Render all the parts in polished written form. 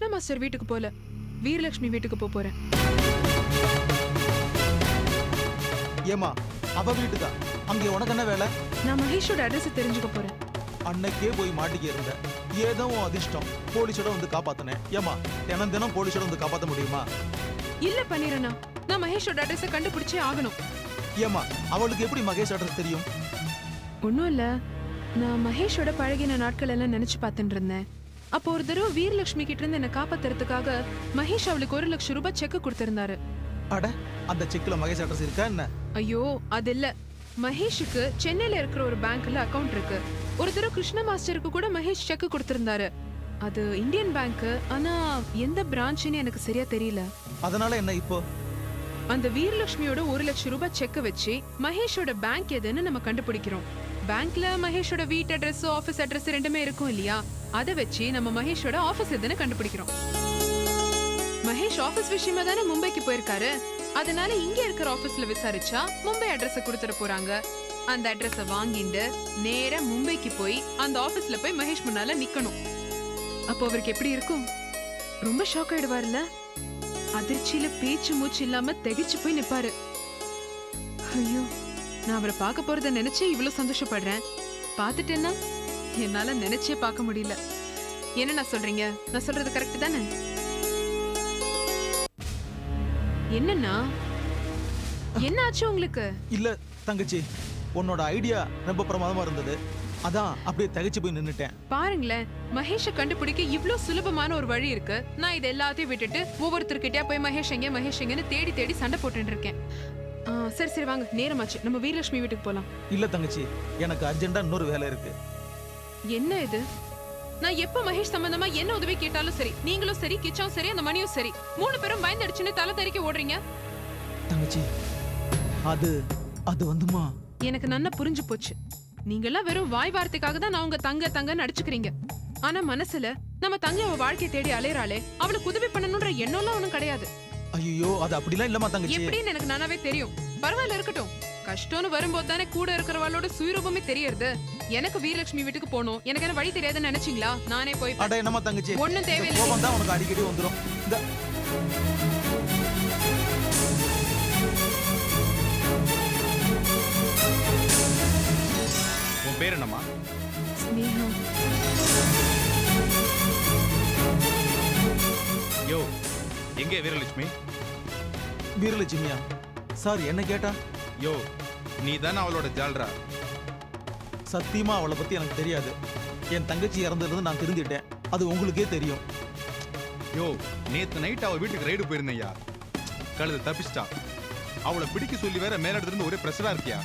Krishna master வீட்டுக்கு போல, வீரலட்சுமி வீட்டுக்கு போறேன். ஏமா அவ வீட்டுக்கா? அங்கே உனக்கு என்ன வேலை? நான் மகேஷோட அட்ரஸ் தெரிஞ்சுக்க போறேன். அன்னைக்கே போய் மாட்டிக்க இருந்த, ஏதோ அதிர்ஷ்டம் போலீஸோட வந்து காப்பாத்தினேன். ஏமா தினம் தினம் போலீஸோட வந்து காப்பாற்ற முடியுமா? இல்ல பண்ணிரண்ணா, நான் மகேஷோட அட்ரஸ கண்டுபிடிச்சே ஆகணும். ஏமா அவளுக்கு எப்படி மகேஷ் அட்ரஸ் தெரியும்? ஒன்னும் இல்ல, நான் மகேஷோட பழகின நாட்கள் எல்லாம் நினைச்சு பார்த்துட்டு இருந்தேன். அப்போ ஒரு தடவை வீரலட்சுமி கிட்ட இருந்து என்ன காப்பாத்துறதுக்காக மகேஷ் அவளுக்கு 1 லட்சம் ரூபாய் செக் கொடுத்திருந்தாரு. அட, அந்த செக்ல மகேஷ் அட்ரஸ் இருக்கா என்ன? ஐயோ அது இல்ல, மகேஷுக்கு சென்னையில இருக்கிற ஒரு பேங்க்ல அக்கவுண்ட் இருக்கு. ஒரு தடவை கிருஷ்ண மாஸ்டருக்கு கூட மகேஷ் செக் கொடுத்திருந்தாரு. அது இந்தியன் பேங்க், ஆனா எந்த பிரான்ச்னு எனக்கு சரியா தெரியல. அதனால என்ன இப்போ? அந்த வீரலட்சுமியோட 1 லட்சம் ரூபாய் செக் வச்சு மகேஷோட பேங்க் எதுன்னு நம்ம கண்டுபிடிக்கிறோம். பேங்க்ல மகேஷோட வீட்டு அட்ரஸ், ஆபீஸ் அட்ரஸ் ரெண்டுமே இருக்கும் இல்லையா? அதை வச்சு நம்ம மகேஷோட ஆபீஸ் எதுன்னு கண்டுபிடிக்கிறோம். மகேஷ் ஆபீஸ் விஷயமா தானே மும்பைக்கு போயிருக்காரு. அதனால இங்க இருக்கிற ஆபீஸ்ல விசாரிச்சா மும்பை அட்ரஸ் கொடுத்துட போறாங்க. அந்த அட்ரஸ வாங்கிட்டு நேரா மும்பைக்கு போய் அந்த ஆபீஸ்ல போய் மகேஷ் முன்னால நிக்கணும். அப்போ அவருக்கு எப்படி இருக்கும்? ரொம்ப ஷாக் ஆயிடுவார்ல. அதிர்ச்சியில பேச்சு மூச்சு இல்லாம திகைச்சு போய் நிப்பாரு. ஐயோ, நான் அவரை பார்க்க போறத நினைச்சே இவ்வளவு சந்தோஷப்படுறேன். பார்த்துட்டேன்னா என்னால நினைச்சே பார்க்க முடியல. என்ன நான் சொல்றீங்க? நான் சொல்றது கரெக்ட் தானே? என்னன்னா என்ன ஆச்சு உங்களுக்கு? இல்ல தங்கச்சி, உன்னோட ஐடியா ரொம்ப பிரமாதமா இருந்தது. அதான் அப்படியே தகைச்சு போய் நின்னுட்டேன். பாருங்களேன், மகேஷ கண்டுபிடிக்க இவ்ளோ சுலபமான ஒரு வழி இருக்கு. நான் இது எல்லாத்தையும் விட்டுட்டு ஒவ்வொருத்தர்கிட்டயா போய் மகேஷ் எங்கன்னு தேடி தேடி சண்டை போட்டுட்டு இருக்கேன். சரி சரி வாங்க, நேரமாச்சு, நம்ம வீரலட்சுமி வீட்டுக்கு போலாம். இல்ல தங்கச்சி, எனக்கு அர்ஜென்டா இன்னொரு வேலை இருக்கு. என்ன இது? நான் எப்ப மகேஷ் சம்பந்தமா என்ன உதவி கேட்டாலும் சரி, நீங்களும் சரி, கிச்சாவும் சரி, அந்த மணியும் சரி, 3 பேரும் பயந்தடிச்சுன்னு தலை தெறிக்க ஓடுறீங்க. தங்கச்சி, அது வந்துமா, எனக்கு நன்னா புரிஞ்சு போச்சு. நீங்கெல்லாம் வெறும் வாய் வார்த்தைக்காக தான் நான் உங்க தங்கன்னு அடிச்சுக்கிறீங்க. ஆனா மனசுல நம்ம தங்க அவ வாழ்க்கை தேடி அலையறாளே, அவளுக்கு உதவி பண்ணணும்ன்ற எண்ணம்லாம் ஒண்ணும் கிடையாது. ஐயோ, அது அப்படிலாம் இல்லமா தங்கச்சி. எப்படின்னு எனக்கு நல்லாவே தெரியும். பரவாயில்ல, இருக்கட்டும். கஷ்டம்னு வரும்போது தானே கூட இருக்கிறவளோட சுயரூபமே தெரியறது. எனக்கு வீரலட்சுமி வீட்டுக்கு போகணும், எனக்கு என்ன வழி தெரியாதுன்னு நினைச்சீங்களா? நானே போய். அட என்னமா தங்கச்சி, ஒண்ணும் தேவையில்லை. கோபம் தான் உனக்கு அடிக்கடி வந்துரும். உன் பேர் என்னம்மா? ஸ்னேகா. யோ, எங்கே வீரலட்சுமி? வீரலட்சுமியா? சார் என்ன கேட்டா? யோ, நீ தானே அவளோட ஜால்ரா? சத்தியமா அவளை பத்தி எனக்கு தெரியாது. என் தங்கச்சி இறந்ததுலேருந்து நான் தெரிஞ்சிட்டேன். அது உங்களுக்கே தெரியும். யோ, நேத்து நைட் அவ வீட்டுக்கு ரைடு போயிருந்தையா, கழுது தப்பிச்சிட்டா. அவளை பிடிக்க சொல்லி வேற மேலிடத்துல ஒரே பிரஷரா இருக்கியா?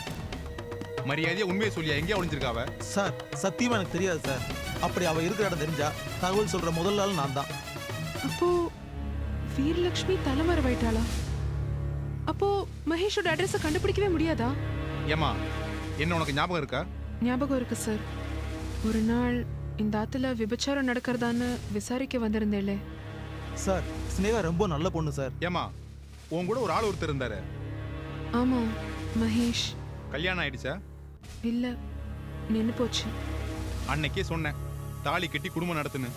மரியாதையா உண்மையை சொல்லியா, எங்கே ஒளிஞ்சிருக்காவ? சார் சத்தியமா எனக்கு தெரியாது சார். அப்படி அவ இருக்கிற இடம் தெரிஞ்சா தகவல் சொல்ற முதல் ஆள் நான் தான். அப்போ வீரலட்சுமி தலைமறைவாயிட்டாளா? அப்போ மகேஷோட அட்ரஸ் கண்டுபிடிக்கவே முடியாதா? ஏமா, என்ன உனக்கு ஞாபகம் இருக்கா? ஞாபகம் இருக்கு சார். ஒரு நாள் இந்த ஆத்துல விபச்சாரம் நடக்கிறதான்னு விசாரிக்க வந்திருந்தேளே. சார், ஸ்னேகா ரொம்ப நல்ல பொண்ணு சார். ஏமா, உன் கூட ஒரு ஆள் ஒருத்தர் இருந்தாரு. ஆமா, மகேஷ். கல்யாணம் ஆயிடுச்சா? இல்ல, நின்னு போச்சு. அன்னைக்கே சொன்னேன், தாலி கட்டி குடும்பம் நடத்துன்னு.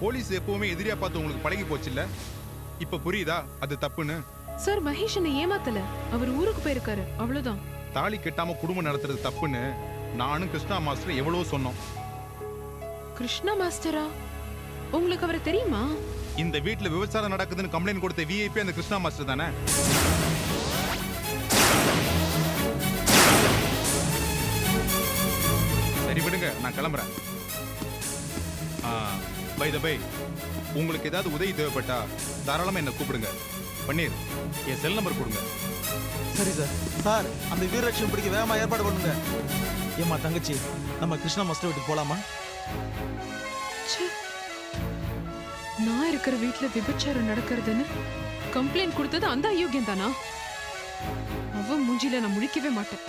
போலீஸ் எப்பவுமே எதிரியா பார்த்து உங்களுக்கு பழகி போச்சு இல்ல? இப்ப புரியுதா அது தப்புன்னு? சார், மகேஷ் என்ன ஏமாத்தல. அவர் ஊருக்கு போயிருக்காரு, அவ்வளவுதான். தாலி கட்டாம குடும்பம் நடத்துறது தப்புன்னு நானும் கிருஷ்ணா மாஸ்டர் எவ்வளவு சொன்னோம். கிருஷ்ணா மாஸ்டரா? உங்களுக்கு அவரை தெரியுமா? இந்த வீட்டுல விபச்சாரம் நடக்குதுன்னு கம்ப்ளைண்ட் கொடுத்த விஐபி அந்த கிருஷ்ணா மாஸ்டர் தானே? சரி விடுங்க, நான் கிளம்புறேன். பை த பை, உங்களுக்கு ஏதாவது உதவி தேவைப்பட்டா தாராளமா என்ன கூப்பிடுங்க. பன்னீர், என் செல் நம்பர் கொடுங்க. சரி சார். சார், அந்த வீரலட்சுமி பிடிக்க வேகமா ஏற்பாடு பண்ணுங்க. ஏமா தங்கச்சி, நம்ம கிருஷ்ணா மாஸ்டர் வீட்டுக்கு போலாமா? நான் இருக்கிற வீட்டுல விபச்சாரம் நடக்கிறதுன்னு கம்ப்ளைண்ட் கொடுத்தது அந்த அயோக்கியம் தானா? அவ மூஞ்சில நான் முழிக்கவே மாட்டேன்.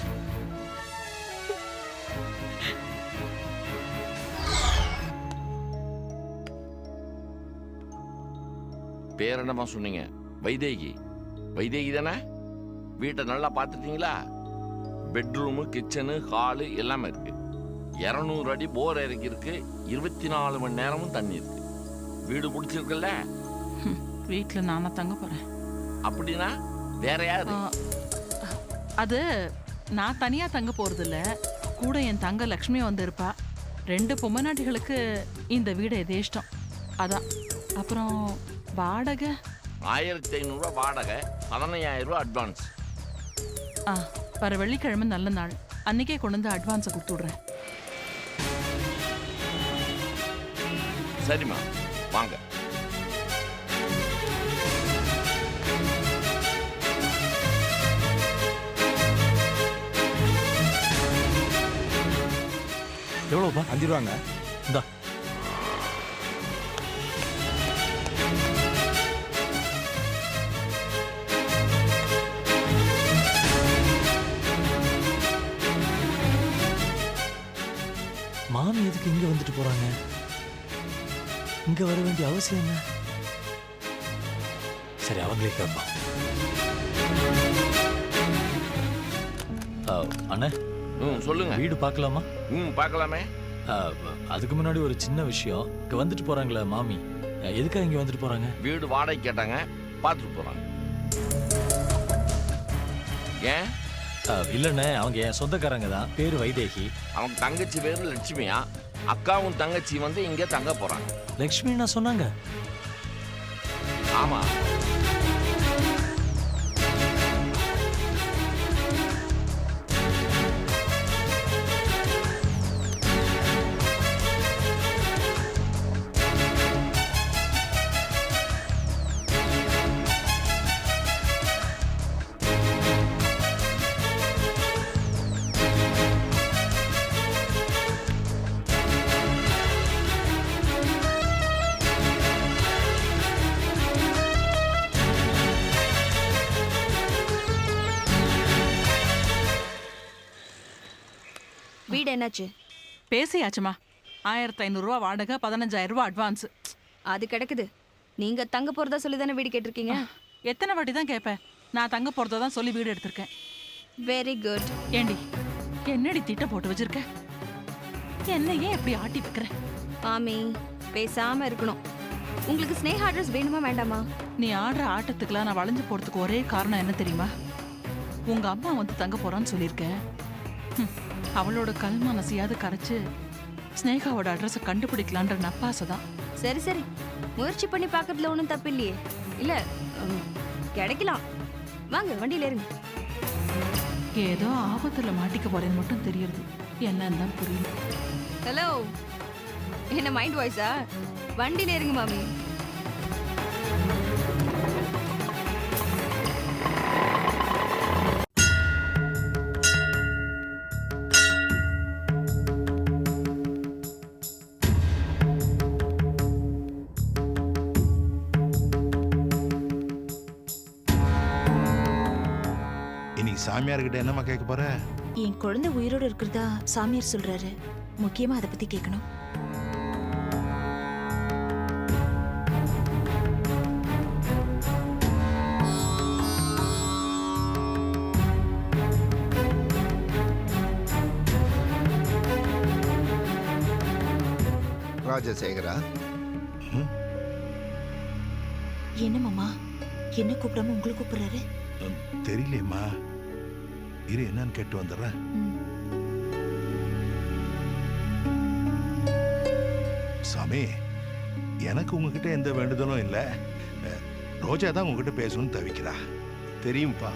பேர் என்னமா சொன்னீங்க? வைதேகி. வைதேகி தானே? வீட்டை நல்லா பார்த்துட்டீங்களா? பெட்ரூமு, கிச்சனு, ஹாலு எல்லாமே இருக்கு. 200 அடி போர் இறக்கி இருக்கு. 24 மணி நேரமும் தண்ணி இருக்கு. வீடு பிடிச்சிருக்குல்ல? வீட்டுல நானா தங்க போறேன். அப்படின்னா வேற யாரு? அது நான் தனியா தங்க போறது இல்ல, கூட என் தங்க லக்ஷ்மி வந்து இருப்பா. 2 பொம்மநாட்டிகளுக்கு இந்த வீடு எதேஷ்டம், அதான். அப்புறம் வாடகை 1500 ரூபா வாடகை, 15000 ரூபா அட்வான்ஸ். வர வெள்ளிக்கிழமை நல்ல நாள், அன்னைக்கே கொண்டு வந்து அட்வான்ஸை கொடுத்து விடுறேன். சரிம்மா, வாங்க. எவ்வளோப்பா? 5 ரூபாங்க. இந்தா. மாமி எதுக்கு இங்க வந்துட்டு போறாங்க? இங்க வர வேண்டிய அவசியம் என்ன? சரி, அவங்களே கேட்பான். அண்ணே, சொல்லுங்க. வீடு பார்க்கலாமா? பார்க்கலாமே. அதுக்கு முன்னாடி ஒரு சின்ன விஷயம். இங்க வந்துட்டு போறாங்களே மாமி, எதுக்காக இங்க வந்துட்டு போறாங்க? வீடு வாடகை கேட்டாங்க, பார்த்துட்டு போறாங்க. ஏன்? இல்லண்ணே, அவங்க என் சொந்தக்காரங்க தான். பேரு வைதேகி. அவங்க தங்கச்சி பேரு லட்சுமியா. அக்காவும் தங்கச்சி வந்து இங்க தங்க போறாங்க. லட்சுமி நான் சொன்னாங்க. ஆமா. வீடு என்னாச்சு? பேசியாச்சுமா. 1500 ரூபா வாடகை, 15000 ரூபா அட்வான்ஸ். அது கிடக்குது. நீங்க தங்க போறதா சொல்லி தானே வீடு கேட்டிருக்கீங்க. எத்தனை வாட்டி தான் கேட்பேன்? நான் தங்க போறதா தான் சொல்லி வீடு எடுத்திருக்கேன். Very good. ஏண்டி, என்னடி திட்டம் போட்டு வச்சிருக்க? என்ன ஏன் இப்படி ஆட்டி வைக்கிற? ஆமி, பேசாம இருக்கணும். உங்களுக்கு ஸ்னேஹா அட்ரஸ் வேணுமா வேண்டாமா? நீ ஆடுற ஆட்டத்துக்குலாம் நான் வளைஞ்சு போறதுக்கு ஒரே காரணம் என்ன தெரியுமா? உங்க அம்மா வந்து தங்க போறான்னு சொல்லியிருக்கேன். அவளோட கல் மனசையாவது கரைச்சு ஸ்னேகாவோட அட்ரஸை கண்டுபிடிக்கலான்ற நப்பாசை தான். சரி சரி, முயற்சி பண்ணி பார்க்கறதுல ஒன்றும் தப்பு இல்லையே. இல்ல, கிடைக்கலாம். வாங்க, வண்டியில இருங்க. ஏதோ ஆபத்துல மாட்டிக்க போறேன்னு மட்டும் தெரியுது, என்னன்னு தான் புரியல. ஹலோ, என்ன மைண்ட் வாய்ஸா? வண்டியில இருங்க மாமி. சாமியார்கிட்ட என்னமா கேட்க போற? என் குழந்தை உயிரோட இருக்கிறதா சாமியார் சொல்றாரு. முக்கியமா அதை பத்தி கேட்கணும். ராஜசேகரா, என்ன மாமா, என்ன கூப்பிடாம உங்களை கூப்பிடுறாரு? தெரியலையம்மா, இரு என்னன்னு கேட்டு வந்துடுறேன். சாமி, எனக்கு உங்ககிட்ட எந்த வேண்டுதலும் இல்லை. ரோஜா தான் உங்ககிட்ட பேசணும்னு தவிக்கிறா. தெரியும்பா.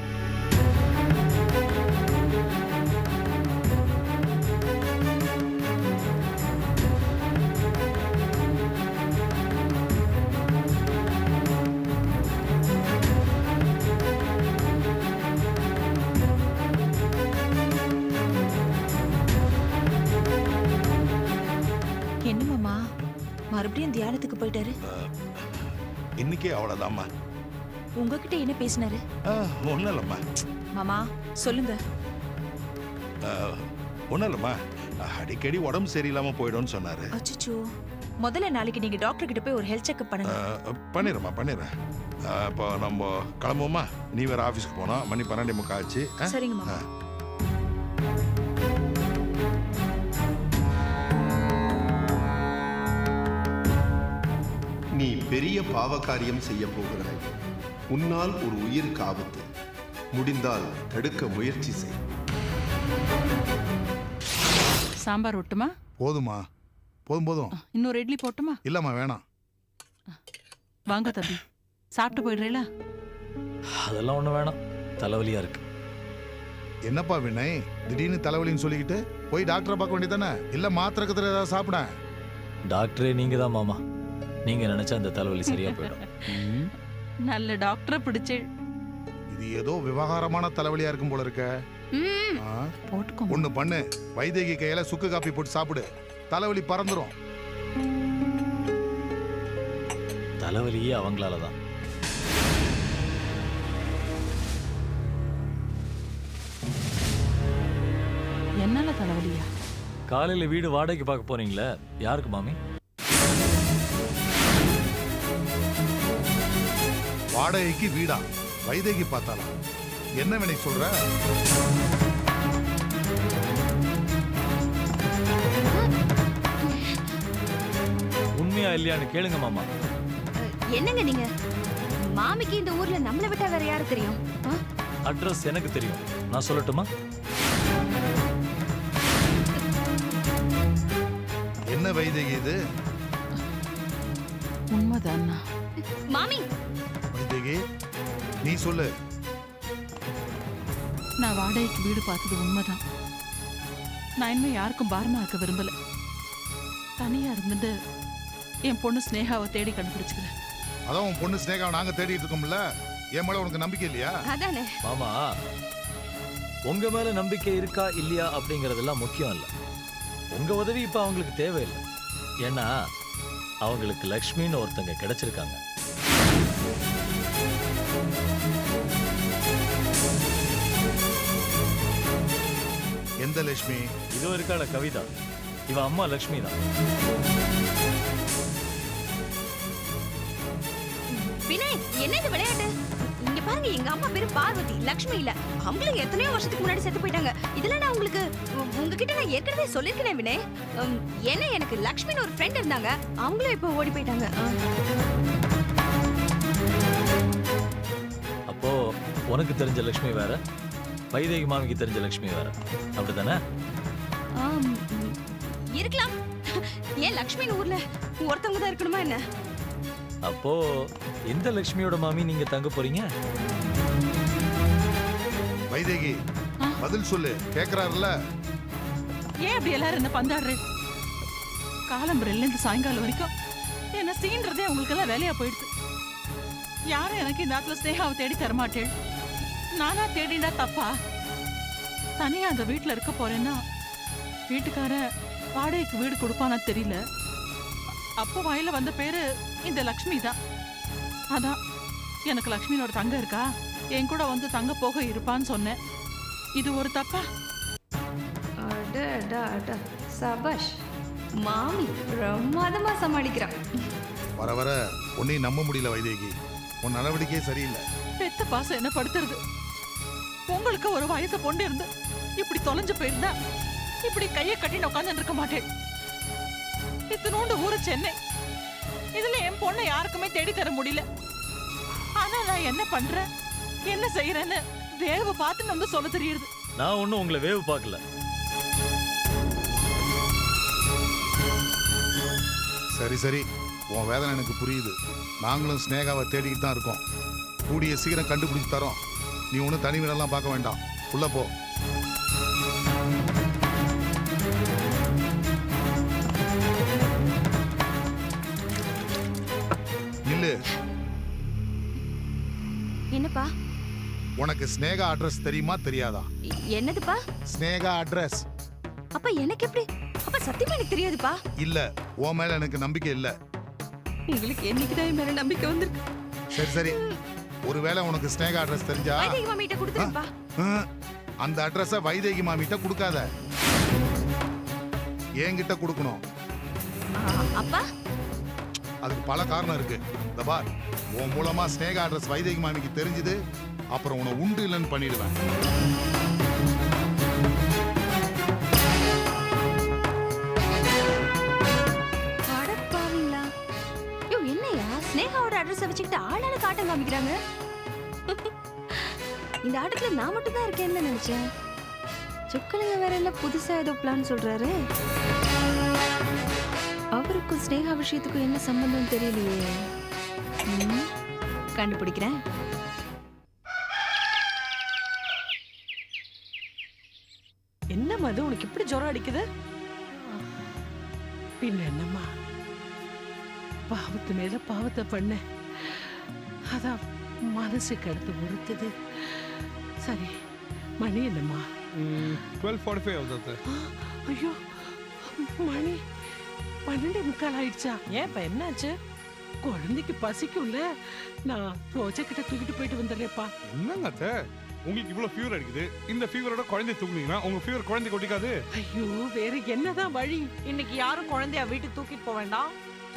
மறுபடியும் தியானத்துக்கு போயிட்டாரு. இன்னைக்கே அவ்வளவுதாம்மா. உங்ககிட்ட என்ன பேசினாரு? ஒன்னும் இல்லம்மா. மாமா சொல்லுங்க. ஒன்னும் இல்லம்மா, அடிக்கடி உடம்பு சரியில்லாம போயிடும்னு சொன்னாரு. அச்சச்சோ, முதல்ல நாளைக்கு நீங்க டாக்டர் கிட்ட போய் ஒரு ஹெல்த் செக்அப் பண்ணுங்க. பண்ணிடுறேன் பண்ணிடுறேன். இப்போ நம்ம கிளம்புவோமா? நீ வேற ஆஃபீஸ்க்கு போனோம். மணி 12:45 ஆச்சு. சரிங்க மாமா. நீ பெரிய பாவகாரியம் செய்ய போகிறாய். உன்னால் ஒரு உயிருக்கு ஆபத்து. முடிந்தால் தடுக்க முயற்சி செய். சாம்பார் ஒட்டுமா? போதுமா? போதும். இன்னொரு இட்லி போட்டுமா? இல்லம்மா வேணாம். வாங்க தம்பி, சாப்பிட்டு போயிடுறீங்களா? அதெல்லாம் ஒன்றும் வேணாம், தலைவலியா இருக்கு. என்னப்பா வினய், திடீர்னு தலைவலின்னு சொல்லிக்கிட்டு போய் டாக்டரை பார்க்க வேண்டியதானே? இல்ல மாத்திரை கத்திர ஏதாவது சாப்பிட. டாக்டரே நீங்க தான் மாமா. நீங்க நினைச்சா அந்த தலைவலி சரியா போயிடும். நல்ல டாக்டரை பிடிச்சு. இது ஏதோ விவகாரமான தலைவலியா இருக்கும் போல இருக்க. போட்டுக்கோ. ஒண்ணு பண்ணு, வைத்தியகி கையில சுக்கு காப்பி போட்டு சாப்பிடு, தலைவலி பறந்துரும். தலைவலியே அவங்களால தான். என்னால தலைவலியா? காலையில வீடு வாடகைக்கு பார்க்க போறீங்களே, யாருக்கு மாமி? வாடகைக்கு வீடா? வைத்தியகி பார்த்தாலாம். என்ன வினய் சொல்ற? உண்மையா இல்லையான்னு கேளுங்க மாமா. என்னங்க நீங்க? மாமிக்கு இந்த ஊர்ல நம்மளை விட்டா வேற யாரு தெரியும்? அட்ரஸ் எனக்கு தெரியும், நான் சொல்லட்டுமா? என்ன வைத்தியகி இது? உண்மைதான் மாமி. வைத்தியகி நீ சொல்லு. நான் வாடகைக்கு வீடு பார்த்தது உண்மைதான். நான் இனிமே யாருக்கும் பாரமா இருக்க விரும்பல. தனியா இருந்துட்டு என் பொண்ணு ஸ்னேகாவை தேடி கண்டுபிடிச்சுக்கிறேன். அதான் உன் பொண்ணு ஸ்னேகாவை நாங்க தேடிட்டு இருக்கோம்ல, என் மேல உனக்கு நம்பிக்கை இல்லையா? அதானே மாமா, உங்க மேல நம்பிக்கை இருக்கா இல்லையா அப்படிங்கறதெல்லாம் முக்கியம் இல்ல. உங்க உதவி இப்ப அவங்களுக்கு தேவையில்லை. ஏன்னா அவங்களுக்கு லக்ஷ்மின்னு ஒருத்தங்க கிடைச்சிருக்காங்க. எந்த லட்சுமி? இதோ இருக்காள கவிதா, இவ அம்மா லக்ஷ்மி தான். வினய், என்ன இது விளையாட்டு? இங்க பாருங்க, எங்க அம்மா பேரு பார்வதி, லக்ஷ்மி இல்ல. அவங்களும் எத்தனையோ வருஷத்துக்கு முன்னாடி செத்து போயிட்டாங்க. இதெல்லாம் நான் உங்களுக்கு உங்ககிட்ட நான் ஏற்கனவே சொல்லிருக்கேன் வினய். ஏன்னா எனக்கு லக்ஷ்மின்னு ஒரு ஃப்ரெண்ட் இருந்தாங்க, அவங்களும் இப்ப ஓடி போயிட்டாங்க. அப்போ உனக்கு தெரிஞ்ச லக்ஷ்மி வேற, வைதேகி மாமிக்கு தெரிஞ்ச லக்ஷ்மி வேற, அப்படித்தானே? இருக்கலாம். ஏன் லக்ஷ்மின்னு ஊர்ல ஒருத்தவங்க தான் இருக்கணுமா என்ன? அப்போ எந்த லக்ஷ்மியோட மாமி நீங்க தங்க போறீங்க? வைதேகி பதில் சொல்லு, கேக்குறாருல. ஏன் அப்படி எல்லாரும் என்ன பந்தாடுற? காலம்பரையில இருந்து சாயங்காலம் வரைக்கும் என்ன சீன்றதே உங்களுக்கு எல்லாம் வேலையா போயிடுது. யாரும் எனக்கு இந்த ஆத்துல ஸ்னேகாவை தேடி தரமாட்டேன். நானா தேடினா தப்பா? தனியா அந்த வீட்டுல இருக்க போறேன்னா வீட்டுக்கார வாடகைக்கு வீடு கொடுப்பானா தெரியல. அப்போ வாயில வந்த பேரு இந்த லக்ஷ்மி தான். அதான் எனக்கு லக்ஷ்மியோட தங்க இருக்கா, என் கூட வந்து தங்க போக இருப்பான்னு சொன்னேன். இது ஒரு தப்பா? சபாஷ், மாமி பிரமாதமா சமாளிக்கிறான். வர வர உன்னையும் நம்ப முடியல வைதேகி, உன் நடவடிக்கையே சரியில்லை. பெத்த பாசம் என்ன படுத்துறது? உங்களுக்கு ஒரு வயசு பொண்ணு இருந்து இப்படி தொலைஞ்சு போயிருந்தா இப்படி கையை கட்டின்னு உட்காந்து இருக்க மாட்டேன். இத்தனோண்டு ஊரு சென்னை, இதுல என் பொண்ணை யாருக்குமே தேடி தர முடியல. ஆனா நான் என்ன பண்றேன், என்ன செய்யறேன்னு வேவு பார்த்து வந்து சொல்ல தெரியுது. நான் ஒன்னும் உங்களை வேவு பார்க்கல. சரி சரி, உன் வேதனை எனக்கு புரியுது. நாங்களும் ஸ்னேகாவை தேடிக்கிட்டு தான் இருக்கோம். கூடிய சீக்கிரம் கண்டுபிடிச்சு தரோம். நீ ஒன்றும் தனி வீடெல்லாம் பார்க்க வேண்டாம், உள்ள போ. நில்லு. என்னப்பா? உனக்கு ஸ்னேகா அட்ரஸ் தெரியுமா தெரியாதா? என்னதுப்பா? ஸ்னேகா அட்ரஸ். அப்ப எனக்கு எப்படி? அப்ப சத்தியமா எனக்கு தெரியாதுப்பா. இல்ல, உன் மேல எனக்கு நம்பிக்கை இல்ல. உங்களுக்கு என்னைக்குதான் மேல நம்பிக்கை வந்திருக்கு? சரி சரி, ஒருவேளை உனக்கு ஸ்னேகா அட்ரஸ் தெரிஞ்சா வைதேகி மாமிட்ட கொடுத்துருப்பா. அந்த அட்ரஸ வைதேகி மாமிட்ட கொடுக்காத, என்கிட்ட கொடுக்கணும். அப்பா, அதுக்கு பல காரணம் இருக்கு. இந்த பார், உன் மூலமா ஸ்னேகா அட்ரஸ் வைதேகி மாமிக்கு தெரிஞ்சது, அப்புறம் உன்னை உண்டு இல்லைன்னு பண்ணிடுவேன். என்னையா ஆபீஸ வச்சுக்கிட்டு ஆளான காட்டம் காமிக்கிறாங்க. இந்த ஆட்டத்துல நான் மட்டும் தான் இருக்கேன்னு நினைச்சேன். சொக்கலிங்க வேற என்ன புதுசா ஏதோ பிளான் சொல்றாரு. அவருக்கும் ஸ்னேகா விஷயத்துக்கும் என்ன சம்பந்தம் தெரியலையே. கண்டுபிடிக்கிறேன். என்ன மது உனக்கு இப்படி ஜுரம் அடிக்குது? பின்ன என்னம்மா, பாவத்து மேல பாவத்தை பண்ண, அதான் மனசுக்கு அடுத்து உறுத்துது. சரி, மணி என்னம்மா? 12:45 ஆகுது. ஐயோ, மணி 12:45 ஆயிடுச்சா? ஏன் இப்ப என்னாச்சு? குழந்தைக்கு பசிக்கும்ல, நான் ரோஜா கிட்ட தூக்கிட்டு போயிட்டு வந்துடுறேப்பா. என்னங்க அத்தை, உங்களுக்கு இவ்வளவு ஃபீவர் அடிக்குது, இந்த ஃபீவரோட குழந்தை தூக்குனீங்கன்னா உங்க ஃபீவர் குழந்தை கொட்டிக்காது. ஐயோ, வேற என்னதான் வழி? இன்னைக்கு யாரும் குழந்தைய வீட்டுக்கு தூக்கிட்டு போக வேண்டாம்,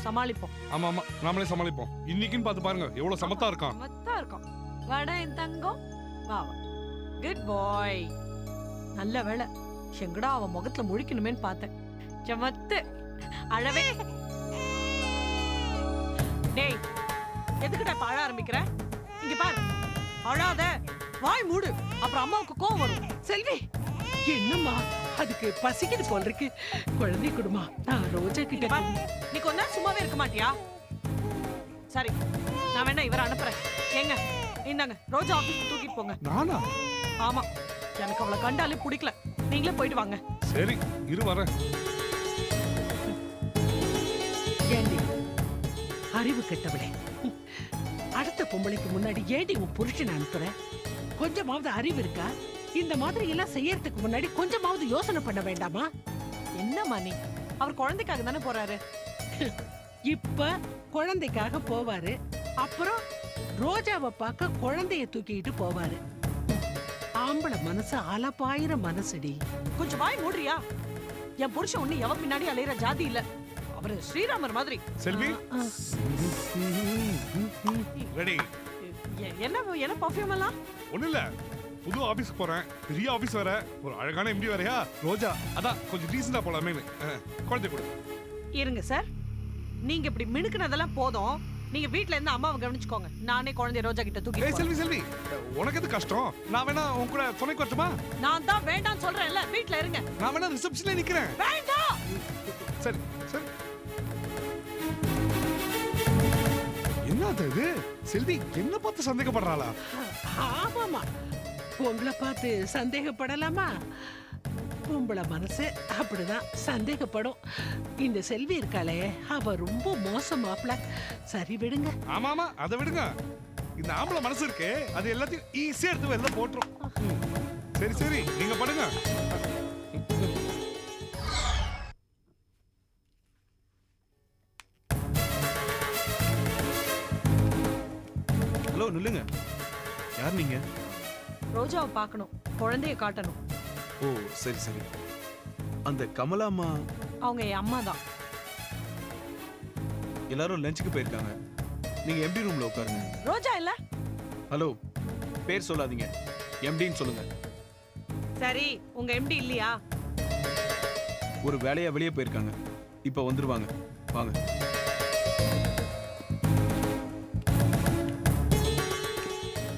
சமாளிப்போம். ஆமா ஆமா, நாமளே சமாளிப்போம். இன்னைக்குன்னு பார்த்து பாருங்க எவ்வளவு சமத்தா இருக்கான். சமத்தா இருக்கும். வாடா என் தங்கம், வா வா. குட் பாய். நல்ல வேளை, எங்கடா அவன் முகத்துல முழிக்கணுமேன்னு பார்த்தேன். சமத்து அழவே. டேய், எதுக்குடா இப்ப அழ ஆரம்பிக்கிற? இங்க பாரு, அழாத, வாய் மூடு, அப்புறம் அம்மாவுக்கு கோவம் வரும். செல்வி, என்னம்மா அதுக்கு பசிக்குது போல் இருக்கு, குழந்தை குடுமா, நான் ரோஜா கிட்ட. நீ கொஞ்ச நேரம் சும்மாவே இருக்க மாட்டியா? சரி, நான் வேணா இவரை அனுப்புறேன். ஏங்க, இந்தாங்க ரோஜா ஆபீஸ்க்கு தூக்கிட்டு போங்க. நானா? ஆமா, எனக்கு அவளை கண்டாலே பிடிக்கல, நீங்களே போயிட்டு வாங்க. சரி, இரு வரேன். ஏண்டி அறிவு கெட்டவளே, அடுத்த பொம்பளைக்கு முன்னாடி ஏண்டி உன் புருஷனை அனுப்புற? கொஞ்சமாவது அறிவு இருக்கா? இந்த மாதிரி எல்லாம் செய்யறதுக்கு முன்னாடி கொஞ்சமாவது யோசனை பண்ண வேண்டாமா? என்னம்மா நீ, அவர் குழந்தைக்காக தானே போறாரு. இப்ப குழந்தைக்காக போவாரு, அப்புறம் ரோஜாவை பார்க்க குழந்தைய தூக்கிட்டு போவாரு. ஆம்பளை மனசு அலப்பாயிர மனசுடி. கொஞ்சம் வாய் மூடுறியா? என் புருஷன் ஒண்ணு எவ பின்னாடி அலையிற ஜாதி இல்ல, அவரு ஸ்ரீராமர் மாதிரி. செல்வி, ரெடி? என்ன என்ன பர்ஃபியூம் எல்லாம்? ஒண்ணு இல்ல, புது ஆபீஸ்க்கு போறேன், பெரிய ஆபீஸ் வேற, ஒரு அழகான எம்டி வேறயா, ரோஜா, அதான் கொஞ்சம் டீசெண்டா போலாமே. குழந்தை கூட இருங்க சார், நீங்க இப்படி மினுக்குனதெல்லாம் போதும். நீங்க வீட்ல இருந்து அம்மாவை கவனிச்சுக்கோங்க, நானே குழந்தை ரோஜா கிட்ட தூக்கி. ஏய் செல்வி, செல்வி, உனக்கு எது கஷ்டம்? நான் வேணா உன் கூட துணைக்கு வரட்டுமா? நான் தான் வேண்டாம்னு சொல்றேன்ல, வீட்ல இருங்க. நான் வேணா ரிசப்ஷன்ல நிக்கிறேன். வேண்டாம். சரி சரி. என்னது இது? செல்வி என்ன பார்த்து சந்தேகப்படுறாளா? ஆமாமா, உங்களை பார்த்து சந்தேகப்படலாமா? பொம்பளை மனசு அப்படிதான் சந்தேகப்படும். இந்த செல்வி இருக்காளே, அவ ரொம்ப மோசமாப்ல. சரி விடுங்க. ஆமா ஆமா, அதை விடுங்க. இந்த ஆம்பளை மனசு இருக்கே, அது எல்லாத்தையும் ஈஸியா எடுத்து வெளில போட்டுரும். சரி சரி, நீங்க படுங்க. ஹலோ, நில்லுங்க. யார் நீங்க? ரோஜாவை பார்க்கணும், குழந்தைய காட்டணும். ஓ சரி சரி. அந்த கமலாம்மா அவங்க என் அம்மா தான். எல்லாரும் லஞ்சுக்கு போயிருக்காங்க, நீங்க எம்டி ரூம்ல உட்காருங்க. ரோஜா இல்ல? ஹலோ, பேர் சொல்லாதீங்க, எம்டின்னு சொல்லுங்க. சரி, உங்க எம்டி இல்லையா? ஒரு வேலையா வெளியே போயிருக்காங்க, இப்ப வந்துருவாங்க. வாங்க.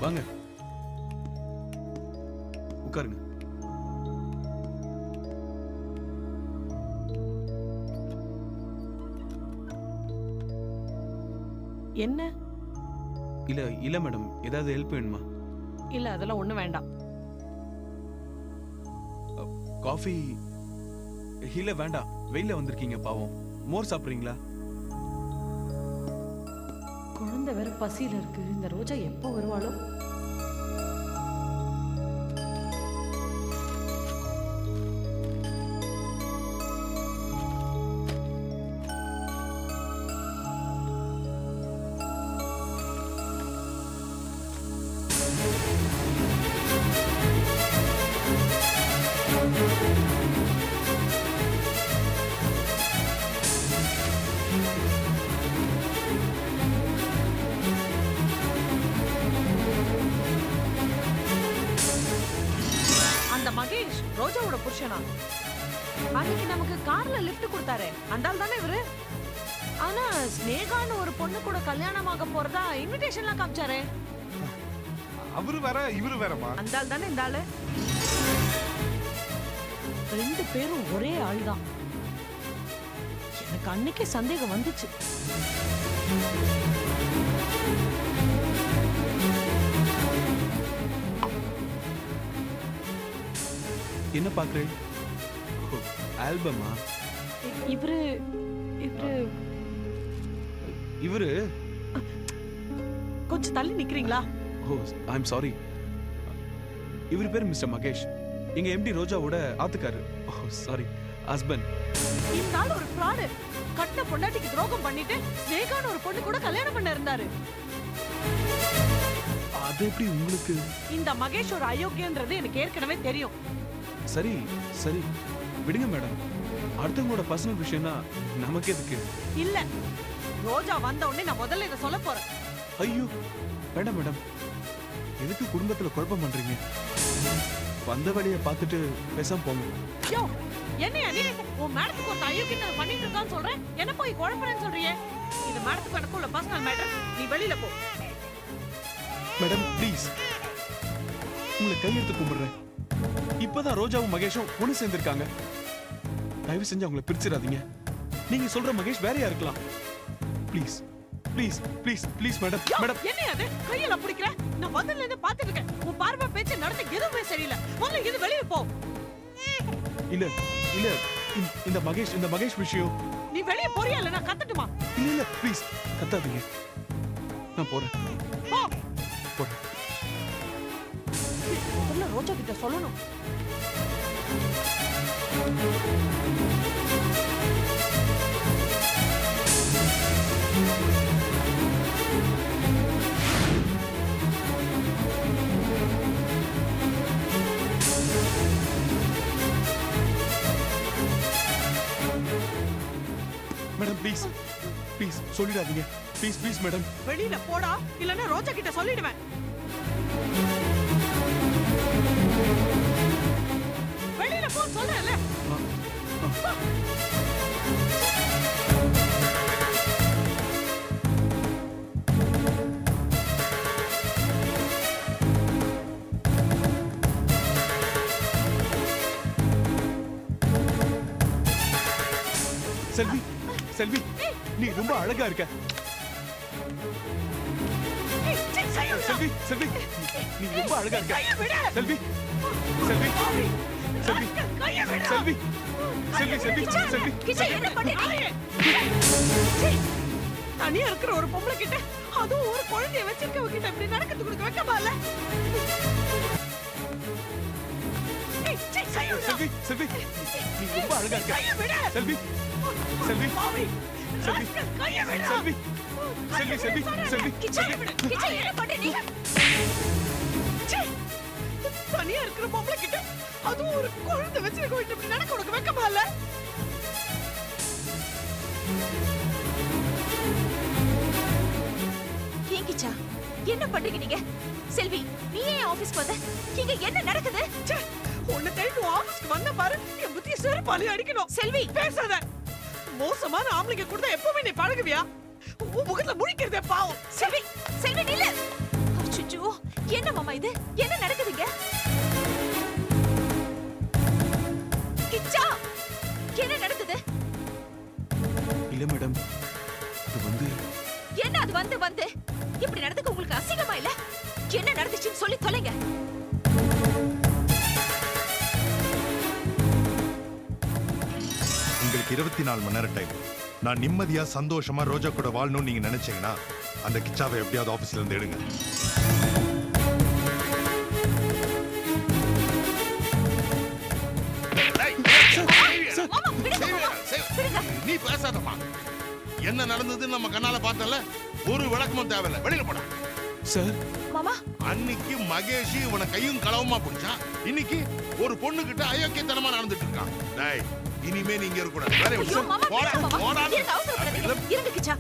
வாங்க உட்காருங்க. என்ன? இல்ல இல்ல மேடம், ஏதாவது ஹெல்ப் வேணுமா? இல்ல, அதெல்லாம் ஒண்ணு வேண்டாம். காஃபி இல்ல வேண்டாம், வெயில வந்திருக்கீங்க பாவம். மோர் சாப்பிடுறீங்களா? குழந்தை வேற பசியில இருக்கு, இந்த ரோஜா எப்போ வருவாளோ? மகேஷ் ரோஜாவோட புருஷனா? அன்னைக்கு நமக்கு கார்ல லிஃப்ட் கொடுத்தாரே, அந்த ஆள் தானே இவரு? ஆனா ஸ்னேகான்னு ஒரு பொண்ணு கூட கல்யாணமாக போறதா இன்விடேஷன்லாம் காமிச்சாரே. அவரு வேற இவரு வேறமா. அந்த ஆள் தானே இந்த ஆளு. 2 பேரும் ஒரே ஆள் தான். எனக்கு அன்னைக்கே சந்தேகம் வந்துச்சு. என்ன பாக்குறேன்? ஆல்பமா? இவரு இவரு இவரு கொஞ்சம் தள்ளி நிக்கிறீங்களா? ஓ ஐ எம் சாரி. இவர் பேர் மிஸ்டர் மகேஷ், எங்க எம்டி ரோஜாவோட ஆத்துக்காரு. ஓ சாரி, ஹஸ்பண்ட். இந்த ஆள் ஒரு ஃப்ராடு. கட்ட பொண்டாட்டிக்கு துரோகம் பண்ணிட்டு ஸ்னேகான்னு ஒரு பொண்ணு கூட கல்யாணம் பண்ண இருந்தாரு. அது எப்படி உங்களுக்கு? இந்த மகேஷ் ஒரு அயோக்கியன்றது எனக்கு ஏற்கனவே தெரியும். சரி சரி விடுங்க மேடம், அடுத்தவங்களோட பர்சனல் விஷயம்னா நமக்கு எதுக்கு? இல்ல, ரோஜா வந்த உடனே நான் முதல்ல இதை சொல்ல போறேன். ஐயோ வேண்டாம் மேடம், எதுக்கு குடும்பத்துல குழப்பம் பண்றீங்க? வந்த வழியை பார்த்துட்டு பேசாம போங்க. யோ, என்னையா நீ உன் மேடத்துக்கு ஒரு அயோக்கியத்தை பண்ணிட்டு இருக்கான்னு சொல்றேன், என்ன போய் குழப்பறேன்னு சொல்றியே? இது மேடத்துக்கு எனக்கு உள்ள பர்சனல் மேட்டர். நீ வெளியில போ. மேடம் ப்ளீஸ், உங்களை கையெடுத்து கும்பிடுறேன். இப்பதான் ரோஜாவும் மகேஷும் ஒண்ணு சேர்ந்திருக்காங்க. தயவு செஞ்சு அவங்களை பிரிச்சிடாதீங்க. நீங்க சொல்ற மகேஷ் வேறையா இருக்கலாம். Please please please please madam. Madam என்ன அது கையில பிடிக்கிற? நான் முதல்ல இருந்து பாத்துட்டு இருக்கேன். உன் பார்வை பேச்சு நடந்து எதுவுமே சரியில்லை. முதல்ல இது வெளிய போ. இல்ல இல்ல, இந்த மகேஷ் விஷயம். நீ வெளிய போறியா இல்ல நான் கத்தட்டுமா? இல்ல இல்ல ப்ளீஸ் கத்தாதீங்க, நான் போறேன். போ. போறேன். முதல்ல ரோஜா கிட்ட சொல்லணும். மேடம் ப்ளீஸ் ப்ளீஸ் சொல்லிடாதீங்க. Please please madam. வெளியில போடா, இல்லன்னா ரோஜா கிட்ட சொல்லிடுவேன். வெளியில போ சொல்றேன்ல. செல்வி செல்வி, நீ ரொம்ப அழகா இருக்க. செல்வி செல்வி, நீ ரொம்ப அழகா இருக்க. செல்வி செல்வி செல்வி செல்வி செல்வி செல்வி செல்வி. தனியா இருக்கிற ஒரு பொம்பளை கிட்ட, அதுவும் ஒரு குழந்தைய வச்சிருக்கவ கிட்ட இப்படி நடக்கிறது கொடுக்க வைக்கமா இல்ல? செல்வி செல்வி, நீ ரொம்ப அழகா இருக்க. செல்வி செல்வி செல்வி செல்வி செல்வி செல்வி செல்வி. தனியா இருக்கிற பொம்பளை கிட்ட, அதுவும் ஒரு குழந்தை வச்சிருக்க இப்படி நடக்க கொடுக்க வைக்கமா இல்ல? ஏன் கிச்சா, என்ன பண்றீங்க நீங்க? செல்வி, நீ ஏன் ஆபீஸ்க்கு வந்த? இங்க என்ன நடக்குது? உன்னை தேடி ஆபீஸ்க்கு வந்த பாரு, என் புத்திய செருப்பாலே அடிக்கணும். செல்வி பேசாத. மோசமான ஆம்பளைங்க கூட எப்பவுமே நீ பழகுவியா? உன் முகத்துல முழிக்கிறதே பாவம். செல்வி செல்வி நில்லு. அச்சச்சோ, என்ன மாமா இது? என்ன நடக்குதுங்க? கிச்சா, என்ன நடக்குது? இல்ல மேடம், அது வந்து என்ன அது வந்து வந்து இப்படி நடந்துக்க உங்களுக்கு அசிங்கமா இல்ல? என்ன நடந்துச்சுன்னு சொல்லி தொலைங்க. உங்களுக்கு 24 மணி நேரம் டைம். நான் நிம்மதியா சந்தோஷமா ரோஜா கூட வாழணும்னு நீங்க நினைச்சீங்கன்னா அந்த கிச்சாவை எப்படியாவது ஆபீஸ்ல இருந்து எடுங்க. நீ பேசாதமா. என்ன நடந்ததுன்னு நம்ம கண்ணால பார்த்தல, ஒரு விளக்கமும் தேவையில்லை. வெளியில போடா. சார், மாமா, அன்னைக்கு மகேஷ் இவனை கையும் களவுமா பிடிச்சான். இன்னைக்கு ஒரு பொண்ணு கிட்ட அயோக்கியத்தனமா நடந்துட்டு இருக்கான். டேய், இனிமே நீங்க இருக்க கூடாது. வேற ஐயோ, மாமா, போடா, மாமா, போடா. இருங்க, அவசரப்படாதீங்க. இருங்க கிச்சா.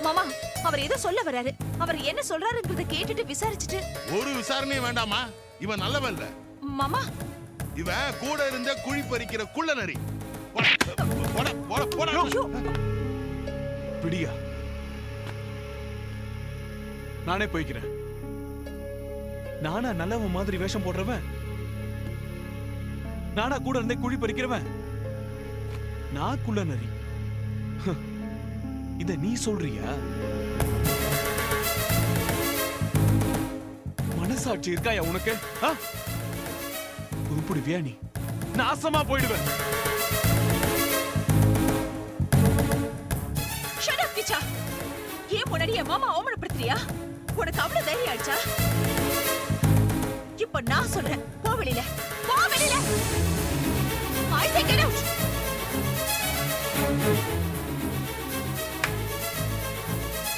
மாமா, அவர் ஏதோ சொல்ல வராரு. அவர் என்ன சொல்றாருங்கறத கேட்டுட்டு விசாரிச்சுட்டு. ஒரு விசாரணையும் வேண்டாமா? இவன் நல்லவன் இல்ல. மாமா, இவன் கூட இருந்த குழி பறிக்கிற குள்ள நரி. போடா, போடா, போடா, போடா. விடியா, நானே போய்க்கிறேன். நானா நல்லவன் மாதிரி வேஷம் போடுறவன்? நானா கூட இருந்தே குழி பறிக்கிறவன்? நான் குள்ள நரி. இத நீ சொல்றியா? மனசாட்சி இருக்காயா உனக்கு? உருப்பிடுவியா நீ? நாசமா போயிடுவேன். ஏன் முன்னாடி என் மாமா அவமானப்படுத்துறியா? உனக்கு அவ்வளவு தைரியம் ஆயிடுச்சா? இப்ப நான் சொல்றேன், போ வெளியில, போ வெளியில. I say get out.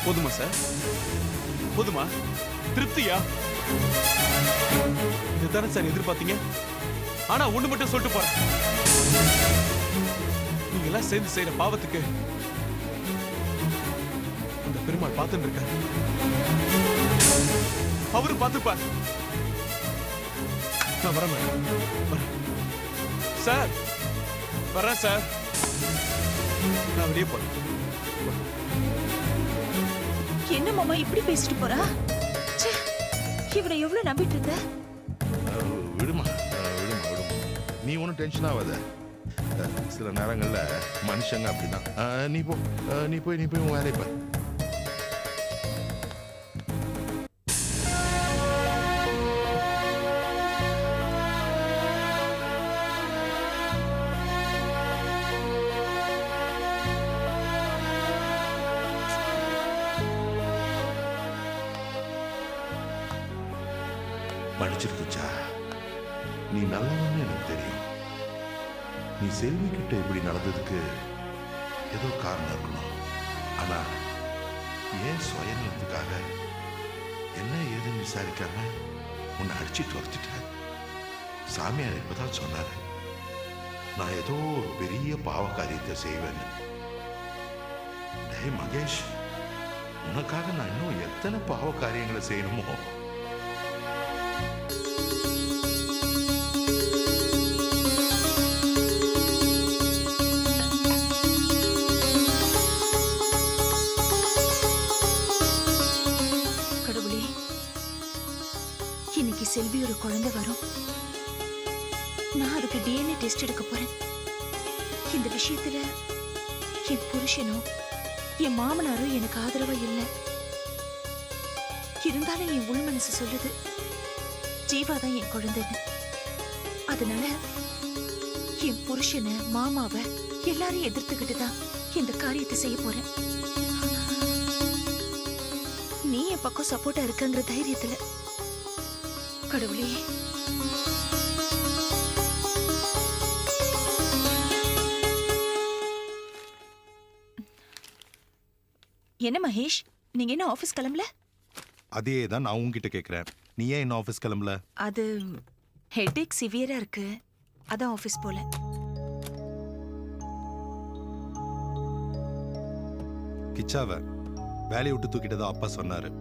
போதுமா சார்? போதுமா? திருப்தியா? இதுதானே சார் எதிர்பார்த்தீங்க? ஆனா ஒண்ணு மட்டும் சொல்லிட்டு போறேன். நீங்க எல்லாம் சேர்ந்து செய்யற பாவத்துக்கு அந்த பெருமாள் பார்த்துட்டு இருக்காரு. அவரு பார்த்துப்பார். நான் வரேன் சார். வரேன் சார். நான் வெளியே போறேன். என்ன மாமா இப்படி பேசிட்டு போறா? இவனை எவ்வளவு நம்பிட்டு இருந்த? விடுமா, நீ ஒன்றும் டென்ஷன் ஆகாத. சில நேரங்கள்ல மனுஷங்க அப்படிதான். நீ போய் உன் வேலையை பாரு. மன்னிச்சிருக்குச்சா, நீ நல்லவன்னு எனக்கு தெரியும். நீ செல்வி கிட்ட இப்படி நடந்ததுக்கு ஏதோ காரணம் இருக்கணும். ஆனா ஏன் சுயநலத்துக்காக என்ன ஏதுன்னு விசாரிக்காம உன்னை அடிச்சுட்டு வந்துட்ட? சாமியார் இப்பதான் சொன்னாரு, நான் ஏதோ ஒரு பெரிய பாவ காரியத்தை செய்வேன்னு. டேய் மகேஷ், உனக்காக நான் இன்னும் எத்தனை பாவ காரியங்களை செய்யணுமோ? செல்வியோட குழந்தை வரும். நான் அதுக்கு DNA டெஸ்ட் எடுக்க போறேன். இந்த விஷயத்துல என் புருஷனோ என் மாமனாரோ எனக்கு ஆதரவா இல்லை. இருந்தாலும் என் உள் மனசு சொல்லுது ஜீவா தான் என் குழந்தைன்னு. அதனால என் புருஷனை மாமாவை எல்லாரையும் எதிர்த்துக்கிட்டு தான் இந்த காரியத்தை செய்ய போறேன். நீ என் பக்கம் சப்போர்ட்டா இருக்கங்கிற தைரியத்துல. கடவுளே, என்ன மகேஷ், நீங்க என்ன ஆபீஸ் கிளம்பல? அதே தான் நான் உங்ககிட்ட கேட்கிறேன். நீ ஏன் என்ன ஆபீஸ் கிளம்பல? அது ஹெட்டேக் சிவியரா இருக்கு, அதான் ஆபீஸ் போல. கிச்சாவ வேலையை விட்டு தூக்கிட்டதா அப்பா சொன்னாரு.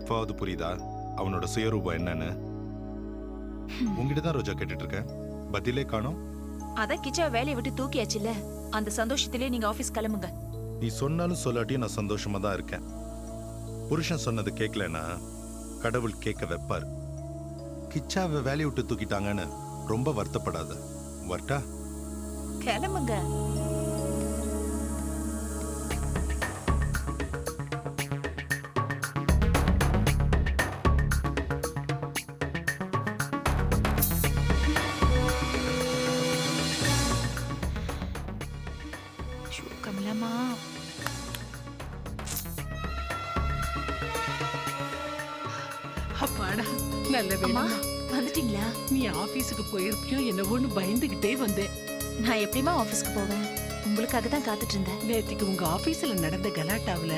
இப்போது புரியுதா அவனோட சுயரூபம் என்னன்னு? உங்ககிட்ட தான் ரோஜா கேட்டுட்டு இருக்கேன், பதிலே காணோம். அதான் கிச்சா வேலையை விட்டு தூக்கியாச்சுல்ல, அந்த சந்தோஷத்திலே நீங்க ஆபீஸ் கிளம்புங்க. நீ சொன்னாலும் சொல்லாட்டியும் நான் சந்தோஷமா தான் இருக்கேன். புருஷன் சொன்னது கேட்கலன்னா கடவுள் கேட்க வைப்பார். கிச்சாவை வேலையை விட்டு தூக்கிட்டாங்கன்னு ரொம்ப வருத்தப்படாத. வரட்டா? கிளம்புங்க. கமலம்மா, அப்பாடா, நல்ல வேலை. வந்துட்டீங்களா? நீ ஆபீஸுக்கு போயிருப்பியோ என்னவோன்னு பயந்துகிட்டே வந்தேன். நான் எப்படிமா ஆபீஸ்க்கு போவேன்? உங்களுக்காக தான் காத்துட்டு இருந்தேன். நேத்திக்கு உங்க ஆபீஸ்ல நடந்த கலாட்டாவுல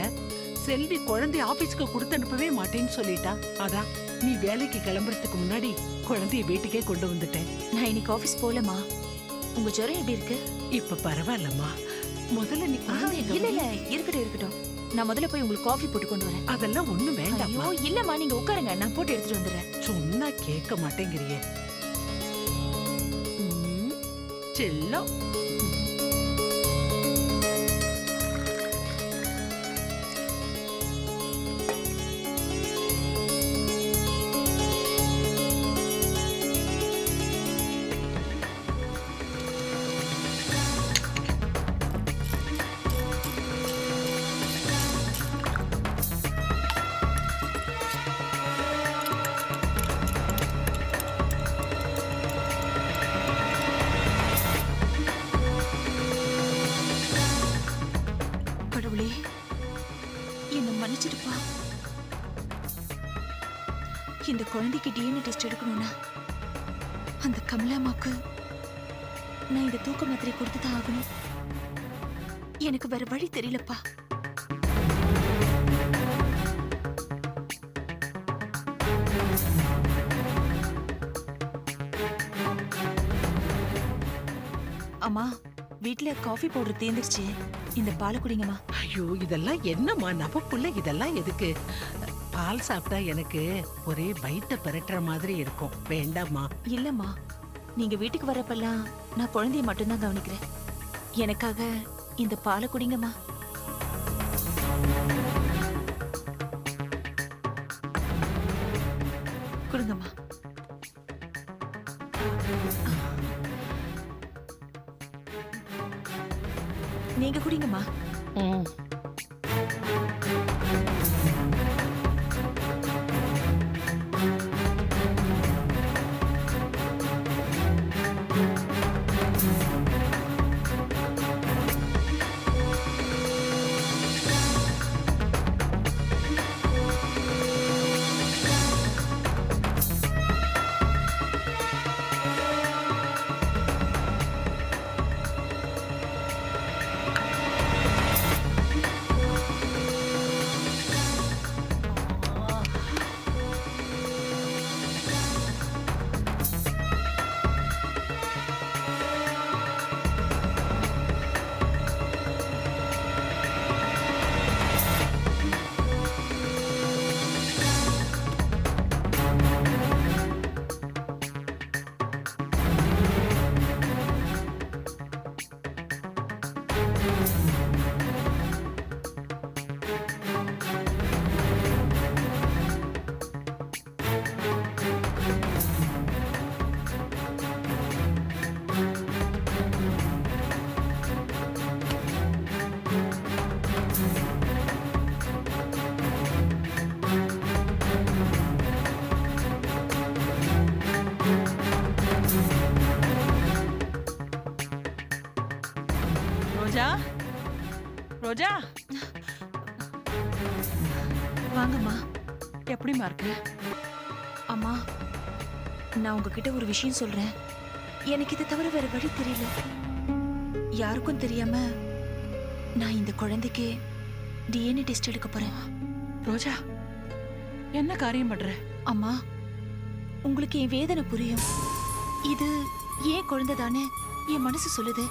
செல்வி குழந்தை ஆபீஸ்க்கு கொடுத்து அனுப்பவே மாட்டேன்னு சொல்லிட்டா. அதான் நீ வேலைக்கு கிளம்புறதுக்கு முன்னாடி குழந்தைய வீட்டுக்கே கொண்டு வந்துட்டேன். நான் இன்னைக்கு ஆபீஸ் போலமா. உங்க ஜுரம் எப்படி இருக்கு? இப்ப பரவாயில்லம்மா. முதல்ல நீ இல்ல இல்ல, இருக்கட்டும் இருக்கட்டும். நான் முதல்ல போய் உங்களுக்கு காஃபி போட்டு கொண்டு வரேன். அதெல்லாம் ஒண்ணும் வேண்டாம். ஐயோ இல்லம்மா, நீங்க உட்காருங்க, நான் போட்டு எடுத்துட்டு வந்துடுறேன். சொன்னா கேட்க மாட்டேங்கிறியே செல்லம். மன்னிச்சிடுப்பா. இந்த குழந்தைக்கு டிஎன்ஏ டெஸ்ட் எடுக்கணும்னா அந்த கமலாமாக்கு நான் இந்த தூக்க மாத்திரை கொடுத்துதான் ஆகணும். எனக்கு வேற வழி தெரியலப்பா. அம்மா, வீட்ல காஃபி பவுடர் தேர்ந்துருச்சு. இந்த பாலை குடிங்கம்மா. ஐயோ, இதெல்லாம் என்னம்மா நவப்புள்ள, இதெல்லாம் எதுக்கு? பால் சாப்பிட்டா எனக்கு ஒரே வயித்தை பெரட்டுற மாதிரி இருக்கும். வேண்டாம்மா. இல்லம்மா, நீங்க வீட்டுக்கு வரப்பெல்லாம் நான் குழந்தைய மட்டும்தான் கவனிக்கிறேன். எனக்காக இந்த பாலை குடிங்கம்மா. குடுங்கம்மா. நீங்க குடிங்கம்மா. ரோஜா, ரோஜா, வாங்கம்மா. எப்படிம்மா இருக்க? அம்மா, நான் உங்ககிட்ட ஒரு விஷயம் சொல்றேன். எனக்கு இதை தவிர வேற வழி தெரியல. யாருக்கும் தெரியாம நான் இந்த குழந்தைக்கு டிஎன்ஏ டெஸ்ட் எடுக்க போறேன். ரோஜா, என்ன காரியம் பண்ற? அம்மா, உங்களுக்கு என் வேதனை புரியும். இது ஏன் குழந்தை தானே என் மனசு சொல்லுது.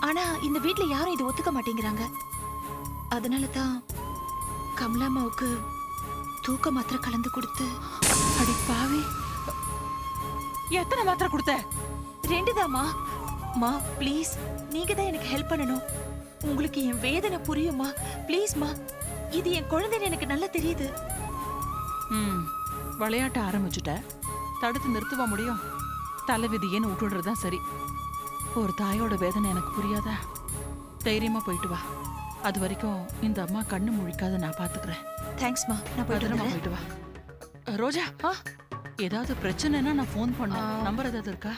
ஆனா இந்த வீட்ல யாரும் இதை ஒத்துக்க மாட்டேங்கிறாங்க. அதனால தான் கமலாமாவுக்கு தூக்க மாத்திரை கலந்து கொடுத்து. அடி பாவி, எத்தனை மாத்திரை கொடுத்த? 2 தாம்மா. மா, ப்ளீஸ், நீங்க தான் எனக்கு ஹெல்ப் பண்ணணும். உங்களுக்கு என் வேதனை புரியுமா? ப்ளீஸ்மா, இது என் குழந்தைன்னு எனக்கு நல்லா தெரியுது. விளையாட்ட ஆரம்பிச்சுட்ட, தடுத்து நிறுத்தவா முடியும்? தலைவிதியேன்னு விட்டுடுறதுதான் சரி. ஒரு தாயோட வேதனை எனக்கு புரியாதா? தைரியமா போயிட்டு வா. அது வரைக்கும் இந்த அம்மா கண்ணு முழிக்காத நான் பாத்துக்கிறேன். தேங்க்ஸ்மா, நான் பத்திரமா போயிட்டு போயிட்டு வா. ரோஜா, ஏதாவது பிரச்சனைனா நான் ஃபோன் பண்ண நம்பர் ஏதாவது இருக்கா?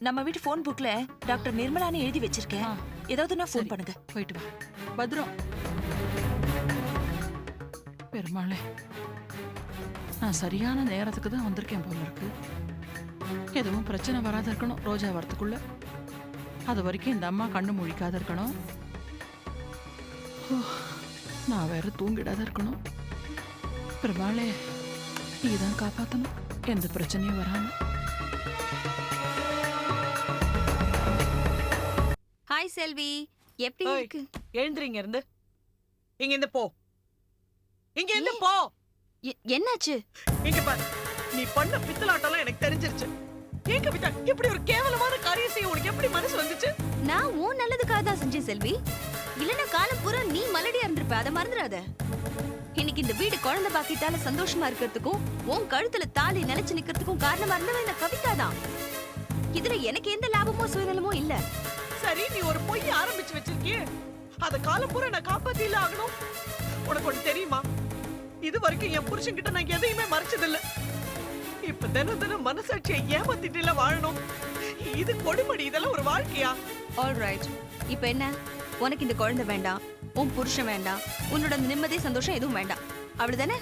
நம்ம வீட்டு ஃபோன் புக்ல டாக்டர் நிர்மலான்னு எழுதி வச்சிருக்கேன். ஏதாவது நான் ஃபோன் பண்ணுங்க. போயிட்டு வா. பத்ரம். பெருமாளே, நான் சரியான நேரத்துக்கு தான் வந்திருக்கேன் போல இருக்கு. எதுவும் பிரச்சனை வராத இருக்கணும் ரோஜா வரத்துக்குள்ள. அது வரைக்கும் இந்த அம்மா கண்ணு முழிக்காத இருக்கணும். நான் வேற தூங்கிடாத இருக்கணும். பெருமாளே, நீதான் காப்பாத்தணும், எந்த பிரச்சனையும் வராம. ஹாய் செல்வி, எப்படி இருக்கு? எழுந்துறீங்க இருந்து. இங்க இருந்து போ. இங்க இருந்து போ. என்னாச்சு? இங்க பாரு, நீ பண்ண பித்தலாட்டம்லாம் எனக்கு தெரிஞ்சிருச்சு. ஏன் கவிதா இப்படி ஒரு கேவலமான காரியம் செய்ய உனக்கு எப்படி மனசு வந்துச்சு? நான் உன் நல்லதுக்காக தான் செஞ்சேன் செல்வி. இல்லனா காலம் பூரா நீ மலடியா இருந்திருப்ப, அதை மறந்துடாத. இன்னைக்கு இந்த வீடு குழந்தை பாக்கிட்டால சந்தோஷமா இருக்கிறதுக்கும் உன் கழுத்துல தாலி நிலைச்சு நிக்கிறதுக்கும் காரணமா இருந்தவ இந்த கவிதா தான். இதுல எனக்கு எந்த லாபமோ சுயநலமோ இல்ல. சரி, நீ ஒரு பொய் ஆரம்பிச்சு வச்சிருக்கியே, அத காலம் பூரா நான் காப்பாத்தில ஆகணும். உனக்கு ஒண்ணு தெரியுமா? இது வரைக்கும் என் புருஷன் கிட்ட நான் எதையுமே மறைச்சதில்லை. இப்ப தினம் தினம் மனசாட்சியை ஏமாத்திட்டுல வாழணும். இது கொடுமடி. இதெல்லாம் ஒரு வாழ்க்கையா? ஆல் ரைட், இப்ப என்ன? உனக்கு இந்த குழந்தை வேண்டாம், உன் புருஷன் வேண்டாம், உன்னோட நிம்மதி சந்தோஷம் எதுவும் வேண்டாம், அவ்வளவுதானே?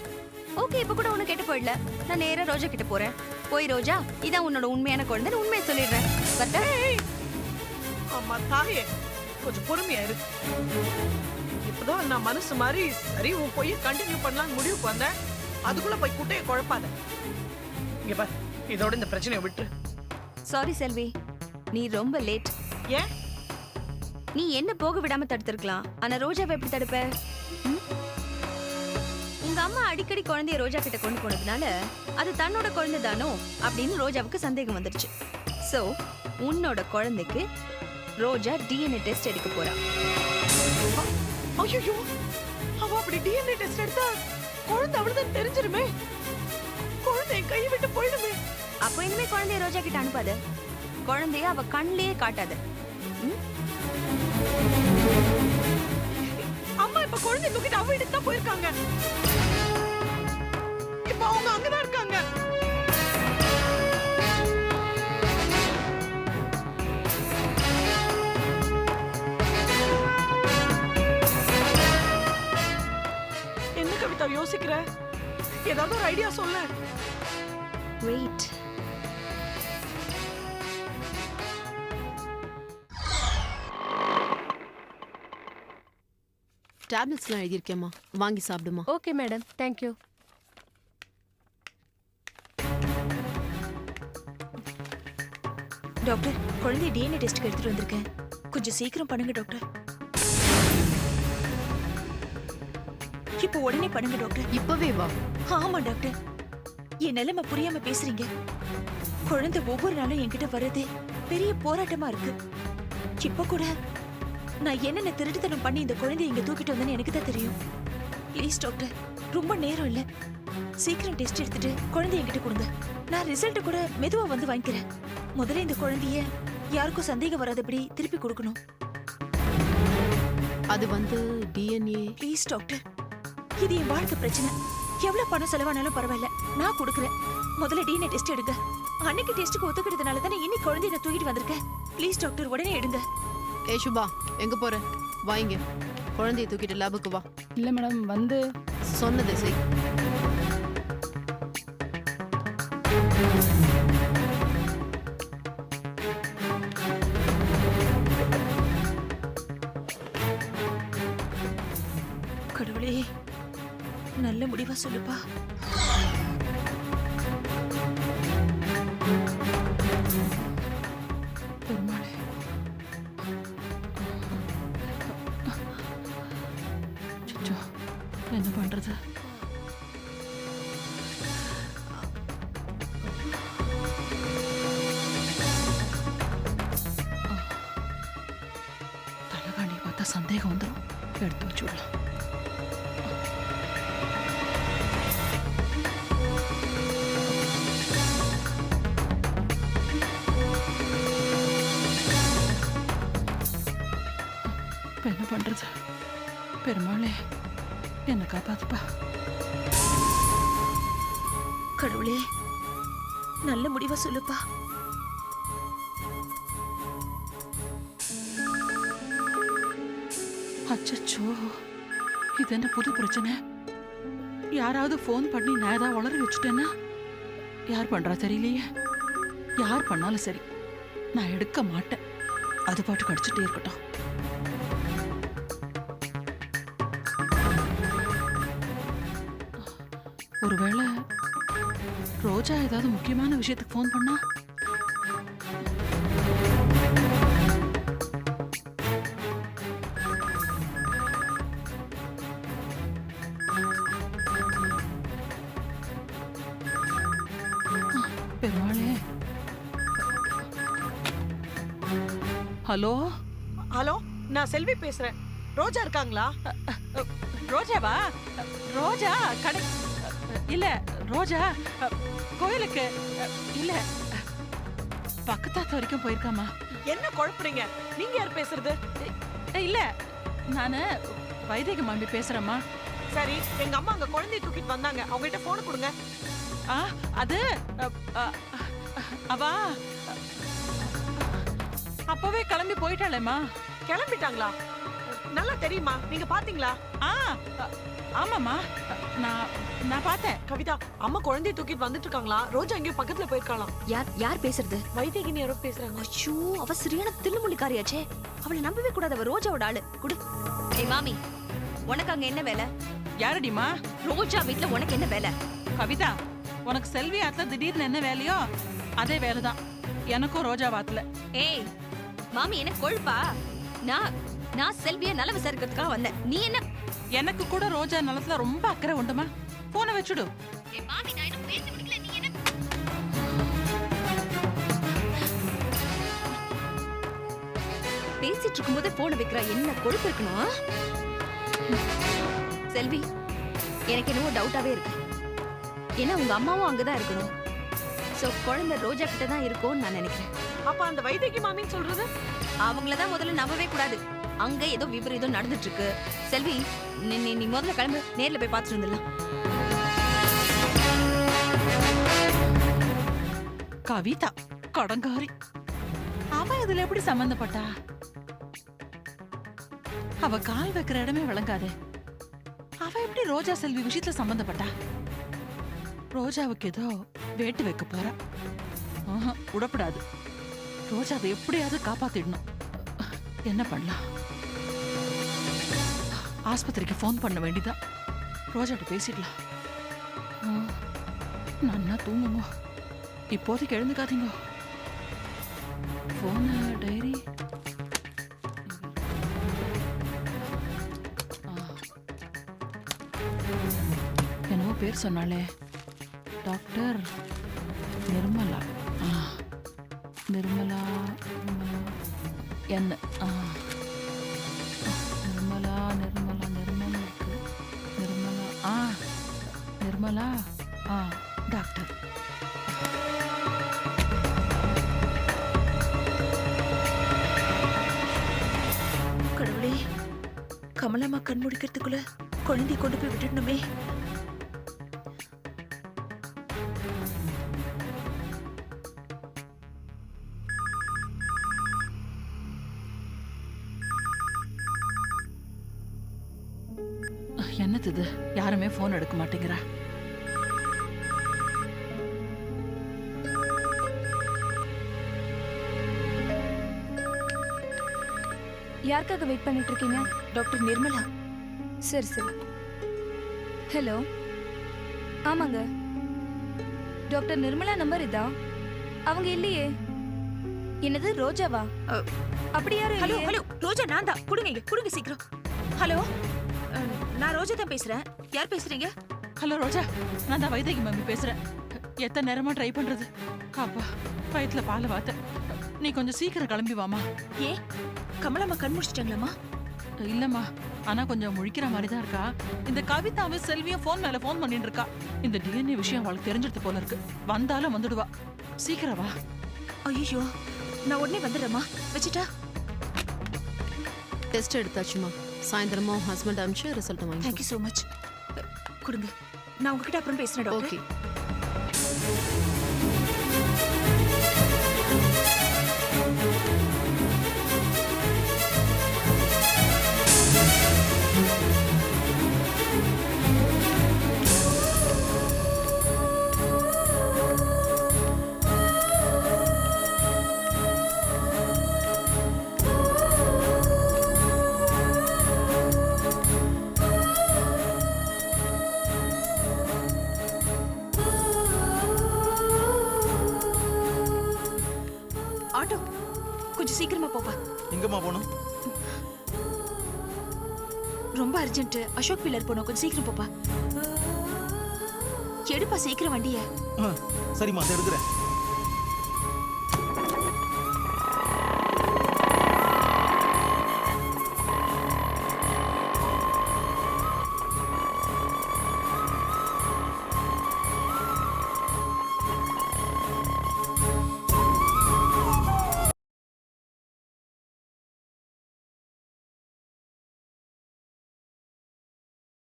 ஓகே, இப்ப கூட உனக்கு கேட்டு போயிடல. நான் நேரா ரோஜா கிட்ட போறேன். போய் ரோஜா, இதான் உன்னோட உண்மையான குழந்தை, உண்மையை சொல்லிடுறேன். கரெக்டா? அம்மா தாயே, கொஞ்சம் பொறுமையா இரு. இப்பதான் நான் மனசு மாதிரி சரி உன் பொய்ய கண்டினியூ பண்ணலாம்னு முடிவுக்கு வந்தேன். அதுக்குள்ள போய் குட்டையை குழப்பாத. இங்க பார், இதோட இந்த பிரச்சனையை விட்டு. சாரி செல்வி, நீ ரொம்ப லேட். ஏன்? நீ என்ன போக விடாம தடுத்திருக்கலாம். ஆனா ரோஜாவை எப்படி தடுப்ப? ம்? உங்க அம்மா அடிக்கடி குழந்தைய ரோஜா கிட்ட கொண்டு போனதுனால அது தன்னோட குழந்தை தானோ அப்படின்னு ரோஜாவுக்கு சந்தேகம் வந்துடுச்சு. சோ உன்னோட குழந்தைக்கு ரோஜா டிஎன்ஏ டெஸ்ட் எடுக்க போறா. ஐயோ, அவ அப்படி டிஎன்ஏ டெஸ்ட் எடுத்தா குழந்தை அவளுதான் தெரிஞ்சிருமே. குழந்தைய கை விட்டு போயிடுமே. அப்போ இனிமே குழந்தைய ரோஜா கிட்ட அனுப்பாத. குழந்தைய அவ கண்ணிலேயே காட்டாத. ம்? அம்மா இப்ப குழந்தை தூக்கிட்டு அவ வீட்டுக்கு தான் போயிருக்காங்க. இப்ப அவங்க அங்கதான் இருக்காங்க. என்ன கவிதா யோசிக்கிற? ஏதாவது ஒரு ஐடியா சொல்லு. வெயிட். டேப்லெட்ஸ்லாம் எழுதியிருக்கேம்மா, வாங்கி சாப்பிடுமா. Okay madam, thank you. டாக்டர், குழந்தைய டிஎன்ஏ டெஸ்ட்க்கு எடுத்துட்டு வந்திருக்கேன். கொஞ்சம் சீக்கிரம் பண்ணுங்க டாக்டர். இப்போ உடனே பண்ணுங்க டாக்டர். இப்பவே வா. ஆமா டாக்டர், என் நிலைமை புரியாம பேசுறீங்க. குழந்தை ஒவ்வொரு நாளும் என்கிட்ட வர்றது பெரிய போராட்டமா இருக்கு. இப்ப கூட நான் என்னென்ன திருட்டுத்தனம் பண்ணி இந்த குழந்தைய இங்க தூக்கிட்டு வந்தேன்னு எனக்கு தான் தெரியும். ப்ளீஸ் டாக்டர், ரொம்ப நேரம் இல்ல, சீக்கிரம் டெஸ்ட் எடுத்துட்டு குழந்தைய என்கிட்ட கொடுங்க. நான் ரிசல்ட் கூட மெதுவா வந்து வாங்கிக்கிறேன். முதல்ல இந்த குழந்தைய யாருக்கும் சந்தேகம் வராதபடி திருப்பி கொடுக்கணும். அது டிஎன்ஏ. ப்ளீஸ் டாக்டர், இது என் வாழ்க்கை பிரச்சனை. எவ்வளவு பணம் செலவானாலும் பரவாயில்ல, நான் கொடுக்குறேன். முதல்ல டிஎன்ஏ டெஸ்ட் எடுங்க. அன்னைக்கு டெஸ்ட்டுக்கு ஒத்துக்கிட்டதுனால தானே இன்னைக்கு குழந்தைய நான் தூக்கிட்டு வந்திருக்கேன். ப்ளீஸ் டாக்டர், உடனே எடுங்க. ஏ சுபா, எங்க போற? வாங்க, குழந்தைய தூக்கிட்டு லேபுக்கு வா. இல்ல மேடம், சொன்னதை செய். கடவுளே, நல்ல முடிவா சொல்லுப்பா. பெருமாளே, சுச்சோ, என்ன பண்றது? தலைகாணி பார்த்தா சந்தேகம் வந்துடும். எடுத்து வச்சு விடலாம். என்ன பண்றது? பெருமாளே, என்ன காப்பாத்துப்பா. கடவுளே, நல்ல முடிவா சொல்லுப்பா. அச்சச்சோ, இது என்ன புது பிரச்சனை? யாராவது ஃபோன் பண்ணி நான் ஏதாவது வளர வச்சுட்டேன்னா? யார் பண்றா தெரியலையே. யார் பண்ணாலும் சரி, நான் எடுக்க மாட்டேன். அது பாட்டு கடிச்சிட்டே இருக்கட்டும். ஒருவேளை ரோஜா ஏதாவது முக்கியமான விஷயத்துக்கு ஃபோன் பண்ணா? பெருமாளே. ஹலோ ஹலோ, நான் செல்வி பேசுறேன். ரோஜா இருக்காங்களா? ரோஜாவா? ரோஜா கடை இல்ல. ரோஜா கோயிலுக்கு இல்ல, பக்கத்தாத்த வரைக்கும் போயிருக்காமா. என்ன குழப்புறீங்க? நீங்க யார் பேசுறது? இல்ல, நானு வைதேகி மாமி பேசுறேம்மா. சரி, எங்க அம்மா அங்க குழந்தைய தூக்கிட்டு வந்தாங்க. அவங்ககிட்ட போன் கொடுங்க. அது அவ அப்பவே கிளம்பி போயிட்டாளேம்மா. கிளம்பிட்டாங்களா? நல்லா தெரியுமா? நீங்க பாத்தீங்களா? ஆமாமா, நான் பார்த்தேன். கவிதா, அம்மா குழந்தைய தூக்கிட்டு வந்துட்டு இருக்காங்களா? ரோஜா எங்கேயோ பக்கத்துல போயிருக்காளாம். யார் பேசுறது? வைத்தியகினி யாரோ பேசுறாங்க. ஐயோ, அவ சரியான தில்லுமுள்ளிக்காரியாச்சே. அவளை நம்பவே கூடாது. அவ ரோஜாவோட ஆளு. குடு. ஏய் மாமி, உனக்கு அங்க என்ன வேலை? யாரடிமா? ரோஜா வீட்ல உனக்கு என்ன வேலை? கவிதா, உனக்கு செல்வி ஆத்துல திடீர்னு என்ன வேலையோ அதே வேலைதான் எனக்கும் ரோஜா வாத்துல. ஏய் மாமி, என்ன கொழுப்பா? நான் செல்விய நல விசாரிக்கிறதுக்காக வந்தேன். நீ என்ன? எனக்கு கூட ரோஜா நலத்துல ரொம்ப அக்கறை உண்டுமா. போனை வச்சுடு. ஏய் மாமி, நான் இன்னும் பேசி முடிக்கல. நீ என்ன? பேசிட்டு இருக்கும்போதே போனை வைக்கிறா. என்ன கொழுப்பு இருக்கணும்? செல்வி, எனக்கு என்னவோ டவுட்டாவே இருக்கு. ஏன்னா உங்க அம்மாவும் அங்கதான் இருக்கணும். சோ குழந்தை ரோஜா கிட்ட தான் இருக்கும்னு நான் நினைக்கிறேன். அப்ப அந்த வைத்தியகி மாமின்னு சொல்றது? அவங்களதான் முதல்ல நம்பவே கூடாது. அங்க ஏதோ விபரீதம் நடந்துட்டு இருக்கு. செல்வி, நீ முதல்ல கிளம்பு. நேர்ல போய் பார்த்துட்டு வந்துடலாம். கவிதா கடங்காரி. அவ இதுல எப்படி சம்பந்தப்பட்டா? அவ கால் வைக்கிற இடமே விளங்காதே. அவ எப்படி ரோஜா செல்வி விஷயத்துல சம்பந்தப்பட்டா? ரோஜாவுக்கு ஏதோ வேட்டு வைக்க போறா. விடப்படாது. ரோஜாவை எப்படியாவது காப்பாத்திடணும். என்ன பண்ணலாம்? ஆஸ்பத்திரிக்கு ஃபோன் பண்ண வேண்டியதான். ரோஜாட்ட பேசிடலாம். நன்னா தூங்குங்க. இப்போதைக்கு எழுந்துக்காதீங்க. போன டைரி என்னவோ பேர் சொன்னாலே, டாக்டர் நிர்மலா. நிர்மலா என்ன? நிர்மலா நிர்மலா நிர்மலா இருக்கு. நிர்மலா நிர்மலா டாக்டர். கடவுளே, கமலம்மா கண் முடிக்கிறதுக்குள்ள குழந்தை கொண்டு போய் விட்டுடணுமே. என்னது இது? யாருமே போன் எடுக்க மாட்டேங்கிறா. யாருக்காக வெயிட் பண்ணிட்டு இருக்கீங்க? டாக்டர் நிர்மலா. சரி சரி. ஹலோ. ஆமாங்க, டாக்டர் நிர்மலா நம்பர் இதா? அவங்க இல்லையே. என்னது, ரோஜாவா? அப்படி யாரும்? ஹலோ ஹலோ, ரோஜா நான் தான். கொடுங்க சீக்கிரம். ஹலோ, நான் ரோஜா தான் பேசுறேன். யார் பேசுறீங்க? ஹலோ ரோஜா, நான் தான் வைத்தியகி மம்மி பேசுறேன். எத்தனை நேரமா ட்ரை பண்றது? அப்பா, வயிற்றுல பாலை வாத்த. நீ கொஞ்சம் சீக்கிரம் கிளம்பி வாமா. ஏ, கமலம்மா கண் முடிச்சிட்டாங்களாமா? இல்லம்மா, ஆனா கொஞ்சம் முழிக்கிற மாதிரி தான் இருக்கா. இந்த கவிதாவும் செல்வியும் போன் மேல போன் பண்ணிட்டு இருக்கா. இந்த டிஎன்ஏ விஷயம் அவளுக்கு தெரிஞ்சிருது போல இருக்கு. வந்தாலும் வந்துடுவா. சீக்கிரம் வா. ஐயோ, நான் உடனே வந்துடுறேம்மா. வச்சுட்டா? டெஸ்ட் எடுத்தாச்சுமா. சாயந்தரமா ஹஸ்பண்ட் அனுப்பிச்சு ரிசல்ட் வாங்கி. Thank you so much. கொடுங்க, நான் உங்ககிட்ட அப்புறம் பேசுறேன் டாக்டர். ஓகே. ஆட்டோ, கொஞ்சம் சீக்கிரமா போப்பா. எங்கம்மா போகணும்? ரொம்ப அர்ஜென்ட். அசோக் பில்லர் போனோம். கொஞ்சம் சீக்கிரம் போப்பா. எடுப்பா சீக்கிரம் வண்டிய. சரிம்மா, அதை எடுக்கிறேன்.